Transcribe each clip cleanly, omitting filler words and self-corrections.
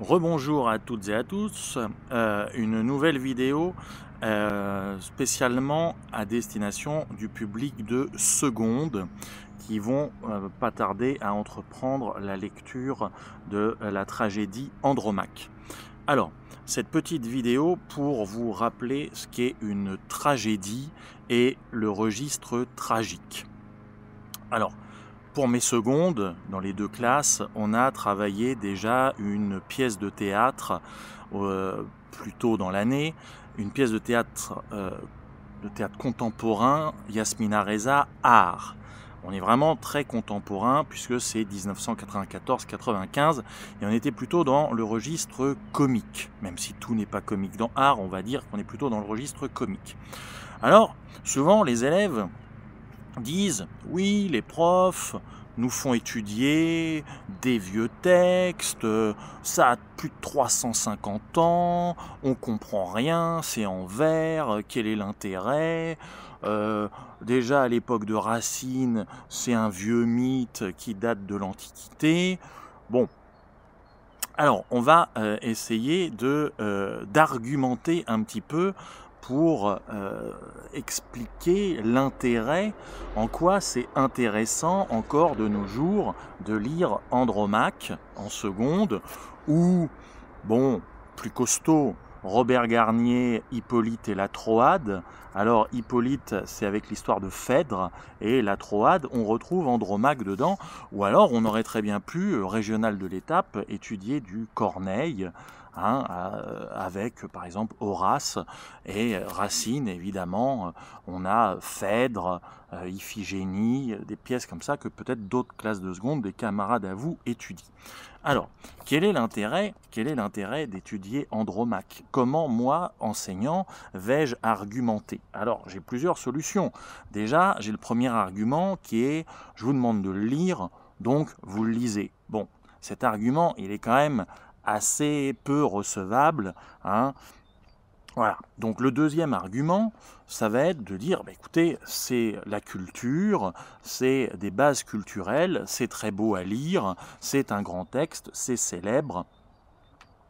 Rebonjour à toutes et à tous, une nouvelle vidéo spécialement à destination du public de seconde qui vont pas tarder à entreprendre la lecture de la tragédie Andromaque. Alors, cette petite vidéo pour vous rappeler ce qu'est une tragédie et le registre tragique. Alors, pour mes secondes, dans les deux classes, on a travaillé déjà une pièce de théâtre plus tôt dans l'année, une pièce de théâtre contemporain, Yasmina Reza, Art. On est vraiment très contemporain puisque c'est 1994-95 et on était plutôt dans le registre comique. Même si tout n'est pas comique dans Art, on va dire qu'on est plutôt dans le registre comique. Alors, souvent les élèves disent « oui, les profs nous font étudier des vieux textes, ça a plus de 350 ans, on comprend rien, c'est en vers, quel est l'intérêt déjà à l'époque de Racine, c'est un vieux mythe qui date de l'Antiquité. » Bon, alors on va essayer d'argumenter un petit peu pour expliquer l'intérêt, en quoi c'est intéressant encore de nos jours de lire Andromaque en seconde, ou, bon, plus costaud, Robert Garnier, Hippolyte et la Troade. Alors Hippolyte, c'est avec l'histoire de Phèdre, et la Troade, on retrouve Andromaque dedans, ou alors on aurait très bien pu, régional de l'étape, étudier du Corneille, avec par exemple Horace et Racine, évidemment. On a Phèdre, Iphigénie, des pièces comme ça que peut-être d'autres classes de seconde, des camarades à vous, étudient. Alors, quel est l'intérêt d'étudier Andromaque? Comment, moi, enseignant, vais-je argumenter? Alors, j'ai plusieurs solutions. Déjà, j'ai le premier argument qui est, je vous demande de le lire, donc vous le lisez. Bon, cet argument, il est quand même assez peu recevable, hein. Voilà. Donc le deuxième argument, ça va être de dire, bah, écoutez, c'est la culture, c'est des bases culturelles, c'est très beau à lire, c'est un grand texte, c'est célèbre.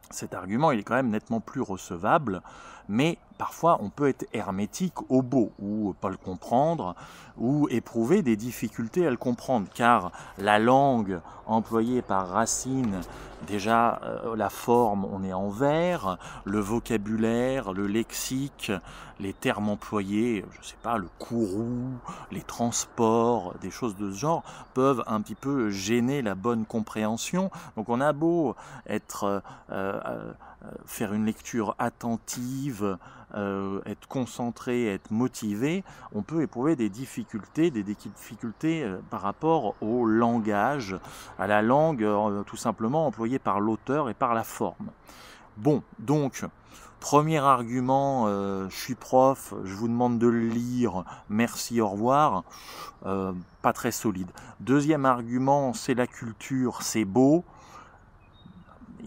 Cet argument, il est quand même nettement plus recevable, mais parfois on peut être hermétique au beau, ou pas le comprendre, ou éprouver des difficultés à le comprendre, car la langue employée par Racine, déjà la forme, on est en vers, le vocabulaire, le lexique, les termes employés, je sais pas, le courroux, les transports, des choses de ce genre, peuvent un petit peu gêner la bonne compréhension. Donc on a beau être faire une lecture attentive, être concentré, être motivé, on peut éprouver des difficultés par rapport au langage, à la langue tout simplement employée par l'auteur et par la forme. Bon, donc, premier argument, je suis prof, je vous demande de le lire, merci, au revoir, pas très solide. Deuxième argument, c'est la culture, c'est beau.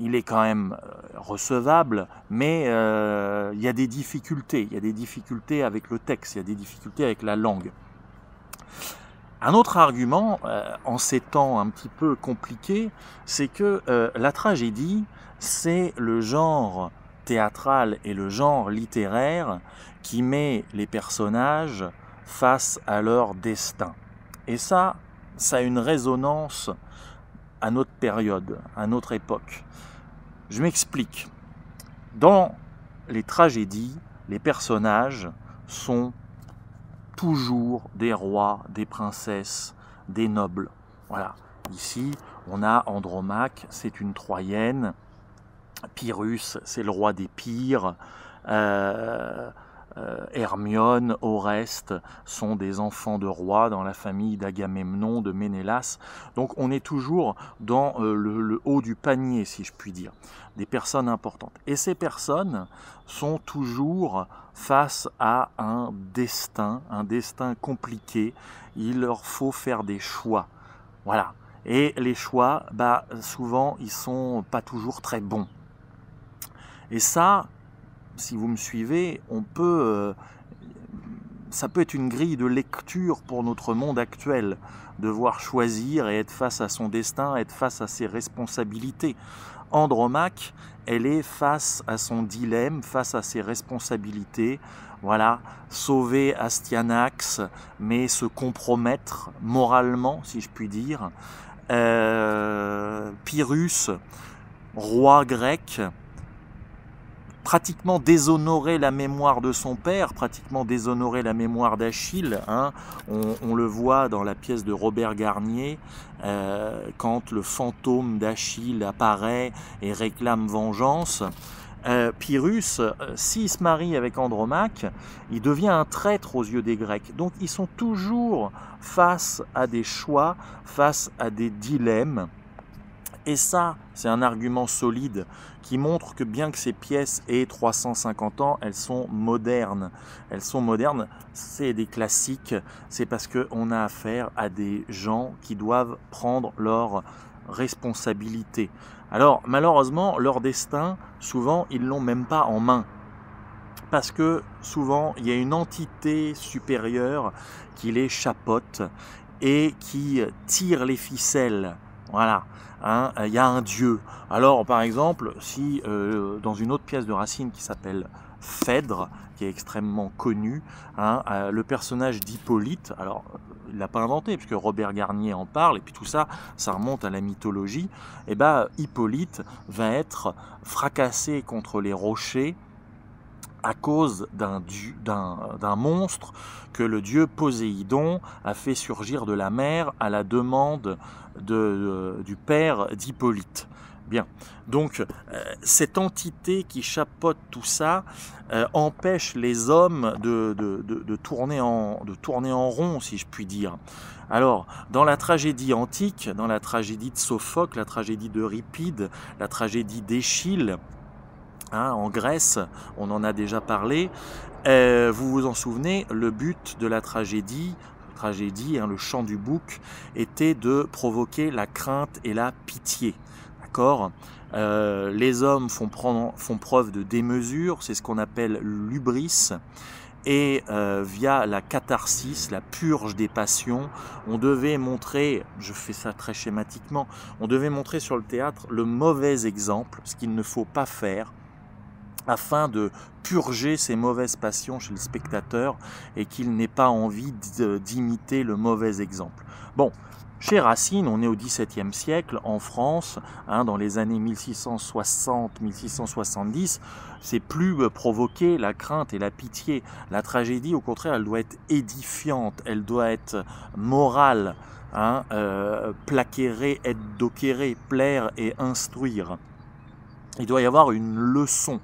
Il est quand même recevable, mais il y a des difficultés. Il y a des difficultés avec le texte, il y a des difficultés avec la langue. Un autre argument, en ces temps un petit peu compliqués, c'est que la tragédie, c'est le genre théâtral et le genre littéraire qui met les personnages face à leur destin. Et ça a une résonance à notre période, à notre époque. Je m'explique. Dans les tragédies, les personnages sont toujours des rois, des princesses, des nobles. Voilà. Ici, on a Andromaque, c'est une Troyenne. Pyrrhus, c'est le roi des Pyres. Hermione, Oreste sont des enfants de rois dans la famille d'Agamemnon, de Ménélas. Donc on est toujours dans le haut du panier, si je puis dire, des personnes importantes. Et ces personnes sont toujours face à un destin compliqué. Il leur faut faire des choix. Voilà. Et les choix, souvent, ils sont pas toujours très bons. Et ça, si vous me suivez, ça peut être une grille de lecture pour notre monde actuel, devoir choisir et être face à son destin, être face à ses responsabilités. Andromaque, elle est face à son dilemme, face à ses responsabilités, voilà, sauver Astyanax, mais se compromettre moralement, si je puis dire. Pyrrhus, roi grec, pratiquement déshonorer la mémoire de son père, pratiquement déshonorer la mémoire d'Achille. Hein. On le voit dans la pièce de Robert Garnier, quand le fantôme d'Achille apparaît et réclame vengeance. Pyrrhus, s'il se marie avec Andromaque, il devient un traître aux yeux des Grecs. Donc ils sont toujours face à des choix, face à des dilemmes. Et ça, c'est un argument solide qui montre que bien que ces pièces aient 350 ans, elles sont modernes. Elles sont modernes, c'est des classiques, c'est parce qu'on a affaire à des gens qui doivent prendre leurs responsabilités. Alors, malheureusement, leur destin, souvent, ils ne l'ont même pas en main. Parce que souvent, il y a une entité supérieure qui les chapeaute et qui tire les ficelles. Voilà, hein, il y a un dieu. Alors, par exemple, si dans une autre pièce de Racine qui s'appelle Phèdre, qui est extrêmement connu, hein, le personnage d'Hippolyte, alors il ne l'a pas inventé, puisque Robert Garnier en parle, et puis tout ça, ça remonte à la mythologie, et ben Hippolyte va être fracassé contre les rochers à cause d'un monstre que le dieu Poséidon a fait surgir de la mer à la demande du père d'Hippolyte. Bien, donc cette entité qui chapeaute tout ça empêche les hommes de tourner en rond, si je puis dire. Alors, dans la tragédie antique, dans la tragédie de Sophocle, la tragédie d'Euripide, la tragédie d'Échille, hein, en Grèce, on en a déjà parlé, vous vous en souvenez, le but de la tragédie, hein, le chant du bouc, était de provoquer la crainte et la pitié. D'accord ? Les hommes font preuve de démesure, c'est ce qu'on appelle l'hubris, et via la catharsis, la purge des passions, on devait montrer, je fais ça très schématiquement, on devait montrer sur le théâtre le mauvais exemple, ce qu'il ne faut pas faire, afin de purger ces mauvaises passions chez le spectateur et qu'il n'ait pas envie d'imiter le mauvais exemple. Bon, chez Racine, on est au XVIIe siècle, en France, hein, dans les années 1660-1670, c'est plus provoquer la crainte et la pitié. La tragédie, au contraire, elle doit être édifiante, elle doit être morale, hein, placere et docere, plaire et instruire. Il doit y avoir une leçon,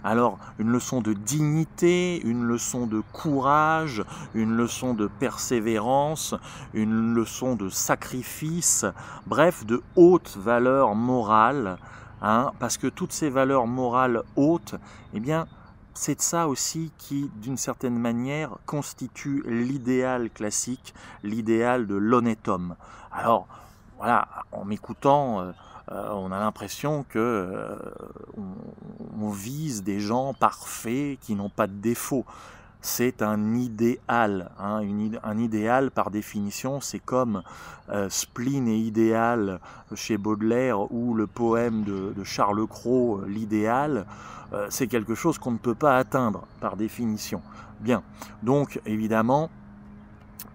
alors une leçon de dignité, une leçon de courage, une leçon de persévérance, une leçon de sacrifice, bref, de haute valeur morale, hein, parce que toutes ces valeurs morales hautes, eh bien, c'est de ça aussi qui, d'une certaine manière, constitue l'idéal classique, l'idéal de l'honnête homme. Alors, voilà, en m'écoutant, on a l'impression que on vise des gens parfaits qui n'ont pas de défauts. C'est un idéal, hein, un idéal par définition, c'est comme Spleen et Idéal chez Baudelaire ou le poème de Charles Cros, l'idéal, c'est quelque chose qu'on ne peut pas atteindre par définition. Bien, donc évidemment,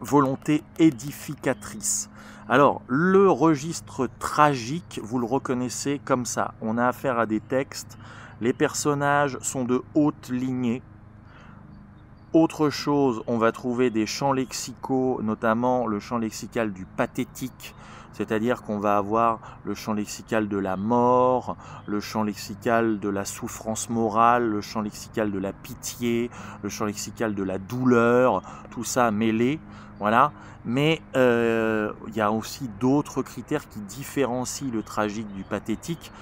volonté édificatrice. Alors, le registre tragique, vous le reconnaissez comme ça. On a affaire à des textes, les personnages sont de haute lignée. Autre chose, on va trouver des champs lexicaux, notamment le champ lexical du pathétique, c'est-à-dire qu'on va avoir le champ lexical de la mort, le champ lexical de la souffrance morale, le champ lexical de la pitié, le champ lexical de la douleur, tout ça mêlé. Voilà, mais il y a aussi d'autres critères qui différencient le tragique du pathétique.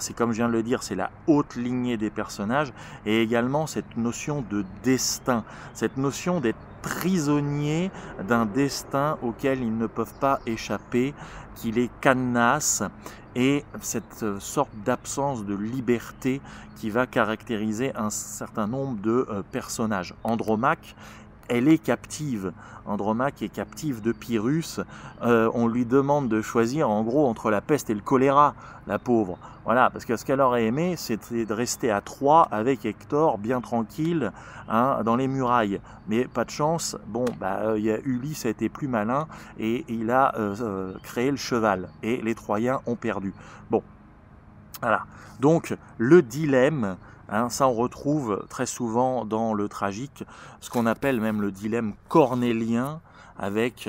C'est comme je viens de le dire, c'est la haute lignée des personnages et également cette notion de destin, cette notion d'être prisonnier d'un destin auquel ils ne peuvent pas échapper, qui les cadenasse, et cette sorte d'absence de liberté qui va caractériser un certain nombre de personnages. Andromaque, elle est captive. Andromaque est captive de Pyrrhus. On lui demande de choisir en gros entre la peste et le choléra, la pauvre. Voilà, parce que ce qu'elle aurait aimé, c'était de rester à Troie avec Hector, bien tranquille, hein, dans les murailles. Mais pas de chance, bon, Ulysse a été plus malin et il a créé le cheval. Et les Troyens ont perdu. Bon, voilà. Donc, le dilemme, hein, ça on retrouve très souvent dans le tragique, ce qu'on appelle même le dilemme cornélien, avec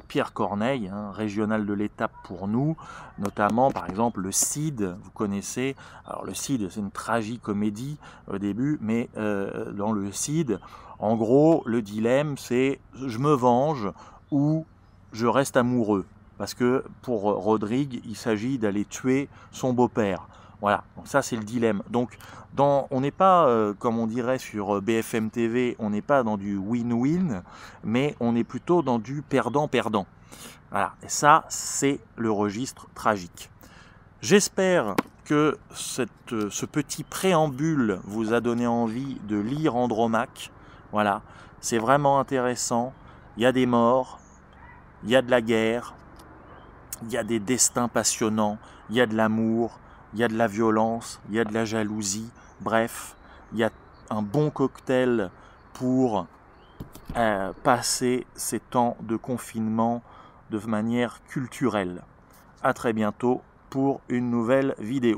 Pierre Corneille, hein, régional de l'étape pour nous, notamment par exemple le Cid, vous connaissez. Alors le Cid, c'est une tragicomédie au début, mais dans le Cid, en gros, le dilemme c'est je me venge ou je reste amoureux. Parce que pour Rodrigue, il s'agit d'aller tuer son beau-père. Voilà, donc ça c'est le dilemme. Donc on n'est pas, comme on dirait sur BFM TV, on n'est pas dans du win-win, mais on est plutôt dans du perdant-perdant. Voilà, et ça c'est le registre tragique. J'espère que ce petit préambule vous a donné envie de lire Andromaque. Voilà, c'est vraiment intéressant. Il y a des morts, il y a de la guerre, il y a des destins passionnants, il y a de l'amour, il y a de la violence, il y a de la jalousie. Bref, il y a un bon cocktail pour passer ces temps de confinement de manière culturelle. À très bientôt pour une nouvelle vidéo.